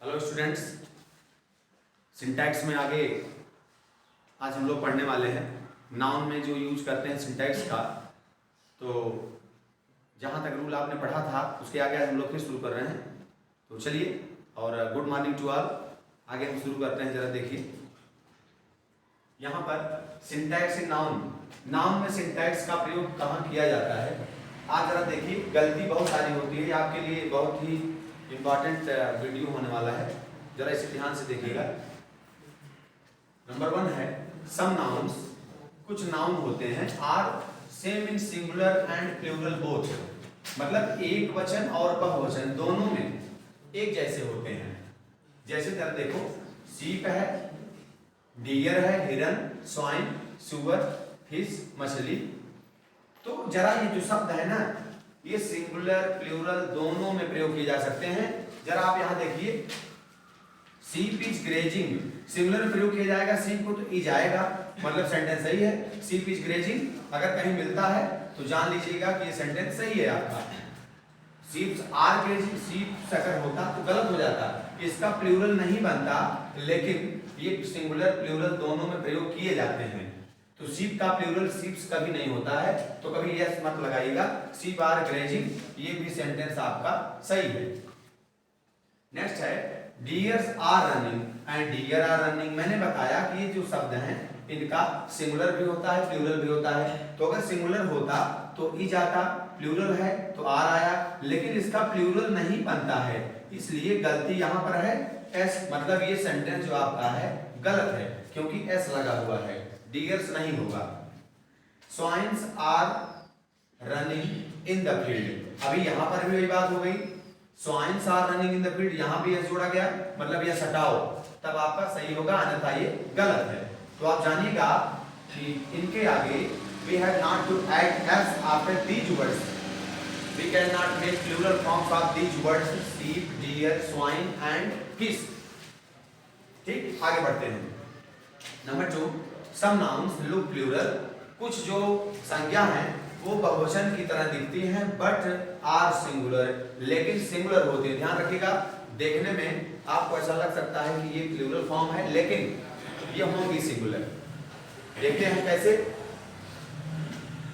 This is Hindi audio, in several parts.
हेलो स्टूडेंट्स, सिंटैक्स में आगे आज हम लोग पढ़ने वाले हैं। नाउन में जो यूज करते हैं सिंटैक्स का, तो जहाँ तक रूल आपने पढ़ा था उसके आगे हम लोग फिर शुरू कर रहे हैं। तो चलिए, और गुड मॉर्निंग टू ऑल। आगे हम शुरू करते हैं। जरा देखिए यहाँ पर सिंटैक्स इन नाउन। नाउन में सिंटैक्स का प्रयोग कहाँ किया जाता है, आज जरा देखिए। गलती बहुत सारी होती है, आपके लिए बहुत ही इंपॉर्टेंट वीडियो होने वाला है, जरा इसे ध्यान से देखिएगा। नंबर 1 है सम नाउन्स। कुछ नाउन होते हैं are same in singular and plural both, मतलब एक वचन और बहुवचन दोनों में एक जैसे होते हैं। जैसे जरा देखो, सीप है, डियर है, हिरन, स्वाइन, सुअर, फिश, मछली। तो जरा ये जो शब्द है ना, ये सिंगुलर प्लूरल दोनों में प्रयोग किए जा सकते हैं। जरा आप यहां देखिए, सीप इज ग्रेजिंग, सिंगुलर में प्रयोग किया जाएगा सीप को, तो इज आएगा, मतलब सेंटेंस सही है। सीप इज ग्रेजिंग अगर कहीं मिलता है तो जान लीजिएगा कि ये सेंटेंस सही है आपका। सीप्स आर ग्रेजिंग, सीप अगर होता तो गलत हो जाता, इसका प्लूरल नहीं बनता, लेकिन ये सिंगुलर प्लूरल दोनों में प्रयोग किए जाते हैं। तो सीप का प्लूरल सीप्स कभी नहीं होता है, तो कभी यस मत लगाइएगा। सीप आर ग्रेजिंग, ये भी सेंटेंस आपका सही है। नेक्स्ट है deers are running and deer are running. मैंने बताया कि ये जो शब्द हैं इनका सिंगुलर भी होता है, प्लूरल भी होता है। तो अगर सिंगुलर होता तो इज आता, प्लूरल है तो आर आया, लेकिन इसका प्लूरल नहीं बनता है, इसलिए गलती यहाँ पर है एस, मतलब ये सेंटेंस जो आपका है गलत है, क्योंकि एस लगा हुआ है, डियर्स नहीं होगा। Swines are running in the field, अभी यहां पर भी वही बात हो गई। Swines are running in the field, यहां भी एस जोड़ा गया, मतलब यह हटाओ, तब आपका सही होगा, अन्यथा ये गलत है। तो आप जानिएगा कि इनके आगे we have not to add s after these words. We cannot make plural forms of these words sheep, deer, swine and fish. ठीक, आगे बढ़ते हैं। Number 2, some nouns look plural. कुछ जो संज्ञा हैं वो बहुवचन की तरह दिखती हैं, बट आर सिंगुलर, लेकिन सिंगुलर होती है। ध्यान रखिएगा, देखने में आपको ऐसा लग सकता है कि ये प्लूरल फॉर्म है, लेकिन ये होगी सिंगुलर। देखते हैं कैसे।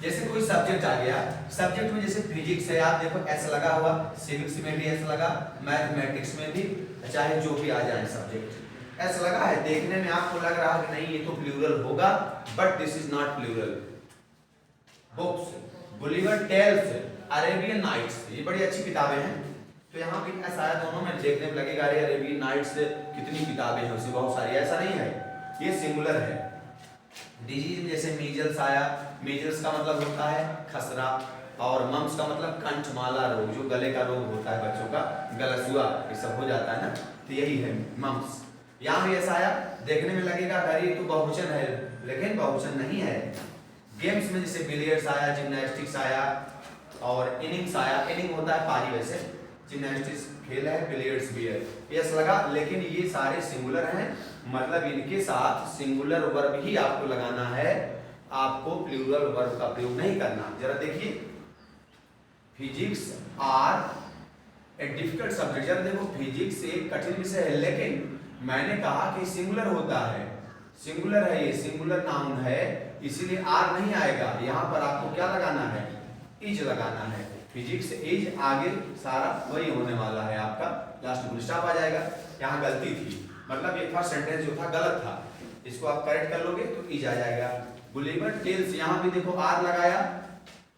जैसे कोई सब्जेक्ट आ गया, सब्जेक्ट में जैसे फिजिक्स है, आप देखो एस लगा हुआ, सिविक्स में भी एस लगा, मैथमेटिक्स में भी, चाहे जो भी आ जाए सब्जेक्ट एस लगा है। देखने में आपको लग रहा है कि नहीं ये तो प्लूरल होगा, but this is not plural. Books, Gulliver tales, Arabian nights, ये बड़ी अच्छी किताबें हैं। तो यहाँ भी ऐसा है, दोनों में देखने में लगेगा अरे अरेबियन नाइट्स कितनी किताबें हैं, उससे बहुत सारी, ऐसा नहीं है, ये सिंगुलर है। डिजीज जैसे मीजल्स आया, मीजल्स का मतलब होता है खसरा, और मम्स का मतलब कंठमाला रोग, जो गले का रोग होता है बच्चों का, गलसुआ, ये सब हो जाता है ना, तो यही है मम्स। यहाँ भी ऐसा आया, देखने में लगेगा अरे ये तो बहुवचन है, लेकिन बहुवचन नहीं है। गेम्स में जैसे बिलियर्ड्स आया, जिम्नास्टिक्स आया, और इनिंग्स आया। इनिंग होता है पारी, वैसे जिम्नास्टिक्स खेल है, बिलियर्ड्स भी है, यस लगा, लेकिन ये सारे सिंगुलर हैं, मतलब इनके साथ सिंगुलर वर्ब ही आपको लगाना है, आपको प्लूरल वर्ब का प्रयोग नहीं करना। जरा देखिए, physics are a difficult subject. जरा देखो, फिजिक्स एक कठिन विषय है, लेकिन मैंने कहा कि सिंगुलर होता है, सिंगुलर है, ये सिंगुलर नाउन है, इसीलिए आर नहीं आएगा। यहाँ पर आपको क्या लगाना है, इज लगाना है। फिजिक्स इज, आगे सारा वही होने वाला है आपका, लास्ट फुल स्टॉप आ जाएगा। यहाँ गलती थी, मतलब ये फर्स्ट सेंटेंस जो था गलत था, इसको आप करेक्ट कर लोगे तो इज आ जाएगा। गुलिवर टेल्स, यहाँ भी देखो आर लगाया,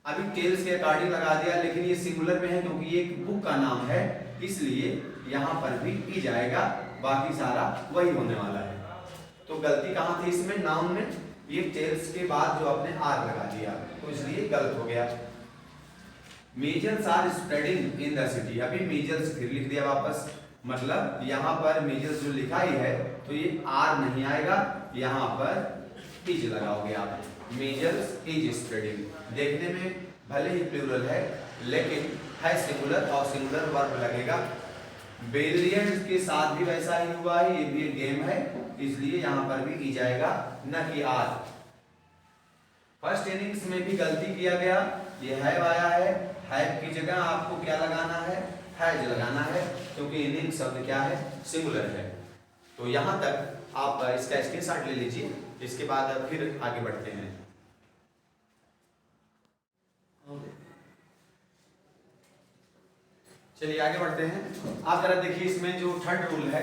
अभी टेल्स के अकॉर्डिंग लगा दिया, लेकिन ये सिंगुलर में है क्योंकि ये एक बुक का नाम है, इसलिए यहाँ पर भी इज आएगा, बाकी सारा वही होने वाला है। तो गलती कहाँ थी इसमें, नाउन में, ये टेल्स के बाद जो आपने आर लगा दिया, तो इसलिए गलत हो गया। Measles are spreading in the city, अभी मीजल्स फिर लिख दिया वापस, मतलब यहाँ पर मीजल्स जो लिखा ही है तो ये आर नहीं आएगा, यहाँ पर इज लगाओगे आप। मीजल्स इज स्प्रेडिंग, देखने में भले ही प्लूरल है, लेकिन है सिंगुलर, और सिंगुलर वर्ब लगेगा। बिलियर्ड्स के साथ भी वैसा ही हुआ है, ये भी एक गेम है, इसलिए यहाँ पर भी इज आएगा, न कि आर। फर्स्ट इनिंग्स में भी गलती किया गया, ये हैव आया है, हैव की जगह आपको क्या लगाना है, हैज लगाना है, क्योंकि इंडियन शब्द क्या है, सिंगुलर है। तो यहाँ तक आप इसका स्क्रीनशॉट ले लीजिए, इसके बाद फिर आगे बढ़ते हैं। चलिए आगे बढ़ते हैं। आप जरा देखिए इसमें जो थर्ड रूल है,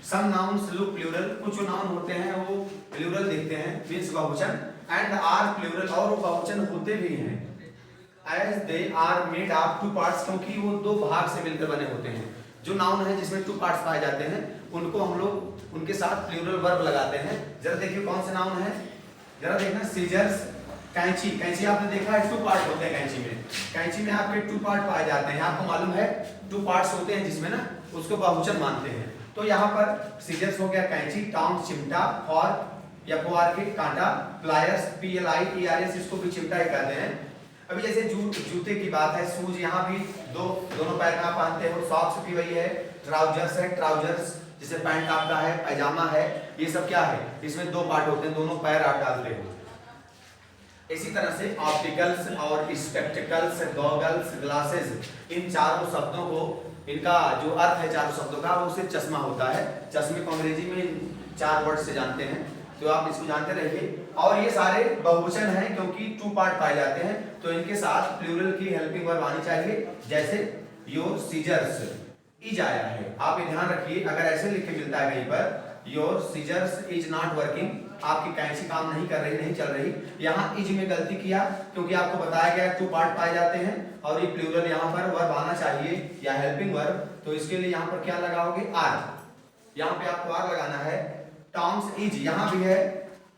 सम नाउन्स लुक प्लूरल, कुछ नाउन होते हैं वो प्लूरल दिखते हैं, मींस बहुवचन, एंड आर प्लूरल, और वो बहुवचन होते भी हैं, as they are made of two parts, क्योंकि वो दो भाग से मिलकर बने होते हैं। जो नाउन है जिसमें टू पार्ट्स पाए जाते हैं उनको हम लोग उनके साथ प्लूरल वर्ब लगाते हैं। जरा देखिए कौन से नाउन है, जरा देखना, सीजर्स, कैंची, कैंची आपने देखा है, टू पार्ट होते हैं कैंची में, कैंची में आपके टू पार्ट पाए जाते हैं, आपको मालूम है टू पार्ट्स होते हैं जिसमें ना, उसको बहुवचन मानते हैं। तो यहाँ पर सीजर्स हो गया कैंची, टोंग चिमटा, फॉर्क या फोआर्किट कांटा, प्लायर्स PLIERS, इसको भी चिमटा ही कहते हैं। अभी जैसे जूते की बात है, शूज, यहाँ भी दोनों पैर में आप पहनते हो, सॉक्स भी वही है, ट्राउजर्स है, ट्राउजर्स जैसे पैंट आपका है, पैजामा है, ये सब क्या है, इसमें दो पार्ट होते हैं, दोनों पैर आप डालते हो। इसी तरह से ऑप्टिकल्स और स्पेक्टिकल्स, गॉगल्स, ग्लासेस, इन चारों शब्दों को, इनका जो अर्थ है चारों शब्दों का, वो सिर्फ चश्मा होता है। चश्मे को अंग्रेजी में 4 वर्ड से जानते हैं, तो आप इसको जानते रहिए। और ये सारे बहुवचन हैं क्योंकि टू पार्ट पाए जाते हैं, तो इनके साथ प्लूरल की हेल्पिंग वर्ब आनी चाहिए। जैसे योर सीजर्स, इज आया है, आप ये ध्यान रखिए, अगर ऐसे लिख के मिलता है कहीं पर, your scissors is not working, आपकी कैंची काम नहीं कर रही, नहीं चल रही, यहाँ इज में गलती किया, क्योंकि आपको बताया गया टू पार्ट पाए जाते हैं और ये प्लूरल यहाँ पर वर्ब आना चाहिए या हेल्पिंग वर्ब, तो इसके लिए यहाँ पर क्या लगाओगे, आर, यहाँ पे आपको आर लगाना है। टॉम्स इज, यहाँ भी है,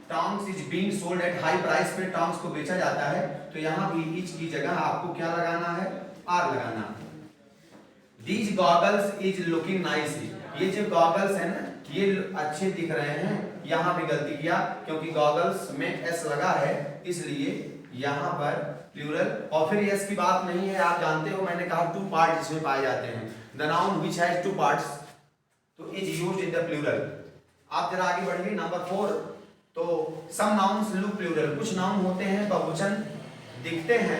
Tom's is being sold at high price पे टॉम्स को बेचा जाता है, तो यहाँ भी इज की जगह आपको क्या लगाना है, आर लगाना। These goggles is looking nice, ये जो गॉगल्स है ना, ये अच्छे दिख रहे हैं, यहाँ भी गलती किया, क्योंकि गॉगल्स में एस लगा है, इसलिए यहाँ पर प्लूरल, और फिर एस की बात नहीं है, आप जानते हो मैंने कहा टू पार्ट जिसमें पाए जाते हैं, the noun which has two parts, तो is used in the plural. आप जरा आगे बढ़िए, नंबर 4, तो सम नाउन्स लुक प्लूरल, कुछ नाउन होते हैं बहुवचन दिखते हैं,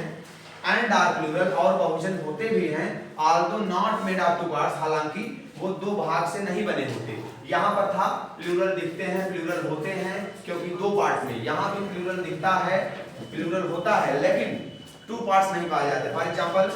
एंड आर प्लूरल, और बहुवचन होते भी हैं, although not made of two parts, हालांकि वो दो भाग से नहीं बने होते। यहाँ पर था प्लूरल दिखते हैं, प्लूरल होते हैं, क्योंकि दो पार्ट में, यहाँ भी प्लूरल दिखता है, प्लूरल होता है, लेकिन टू पार्ट्स नहीं पाए जाते। फॉर एग्जांपल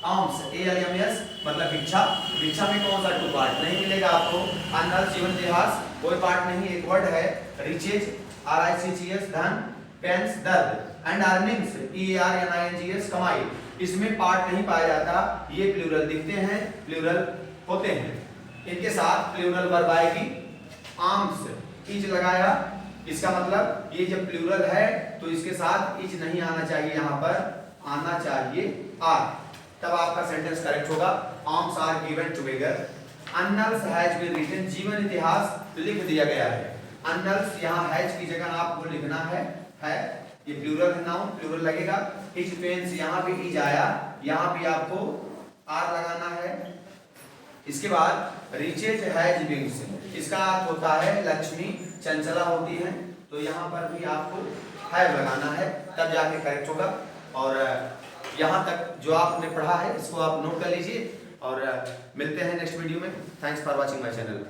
आर्म्स, ALMS मतलब भिक्षा, भिक्षा में कौन सा टू पार्ट नहीं मिलेगा आपको। अनल, जीवन इतिहास, कोई पार्ट नहीं, एक वर्ड है। रिचेज, RICHES धन, पेंस दर्द, एंड अर्निंग्स, EARNINGS कमाई, इसमें पार्ट नहीं पाया जाता, ये प्लूरल दिखते हैं, प्लूरल होते हैं। इनके साथ प्लूरल वर्ब आएगी, आर्म्स, इज लगाया, इसका मतलब ये जब प्लूरल है तो इसके साथ इज नहीं आना चाहिए, यहाँ पर आना चाहिए आर, तब आपका सेंटेंस करेक्ट होगा। Arms are given together, annals has been written, जीवन इतिहास लिख दिया गया है। अन्नल्स यहाँ हैज की जगह आपको लिखना है, ये प्लूरल है, नाउन प्लूरल लगेगा। इज पेंस, यहाँ भी इज आया, यहाँ भी आपको आर लगाना है। इसके बाद रिचेज हैज विंग्स, इसका अर्थ होता है लक्ष्मी चंचला होती है, तो यहाँ पर भी आपको हैव लगाना है, तब जाके करेक्ट होगा। और यहाँ तक जो आपने पढ़ा है इसको आप नोट कर लीजिए, और मिलते हैं नेक्स्ट वीडियो में। Thanks for watching my channel.